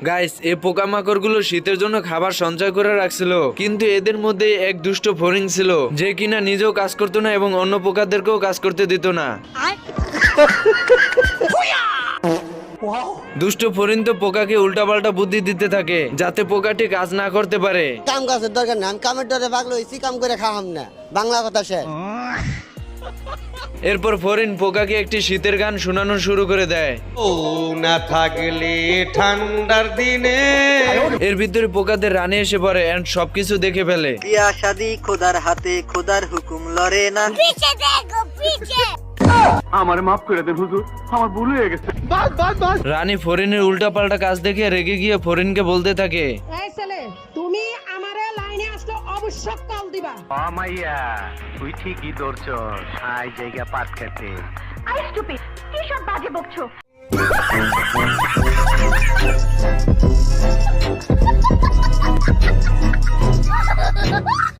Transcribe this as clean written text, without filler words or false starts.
Guys, এই পোকামাকড় গুলো শীতের জন্য খাবার সঞ্চয় করে রাখছিল, কিন্তু এদের মধ্যে এক দুষ্ট ফড়িং ছিল যে কিনা নিজেও কাজ করতো না এবং অন্য পোকাদেরকেও কাজ করতে দিত না। দুষ্ট ফড়িং তো পোকাকে উল্টাপাল্টা বুদ্ধি দিতে থাকে যাতে পোকাটি কাজ না করতে পারে। কাম কাজের দরকার না, আমি কামের ডরে পাগল হইছি, কাম করে খাওয়াম না, বাংলা কথা শেষ। এরপর ফড়িং পোকাকে একটি শীতের গান শোনানো শুরু করে দেয়। ও না থাকলে ঠান্ডার দিনে। এর ভিতরে পোকাদের রানী এসে পড়ে এন্ড সবকিছু দেখে ফেলে। বিয়া শাদি খোদার হাতে, খোদার হুকুম লড়ে না। আমার মাফ করে দেন হুজুর, আমার ভুল হয়ে গেছে। রানী ফড়িংয়ের উল্টাপাল্টা কাজ দেখে রেগে গিয়ে ফড়িংকে বলতে থাকে, এই ছেলে, তুমি আমারে লাইনে আসলে অবশ্যই কল দিবা। ও মাইয়া, তুই ঠিকই ধরছস, আই জায়গা পাট খেতে। আই স্টুপিড, কি সব বাজে বকছো?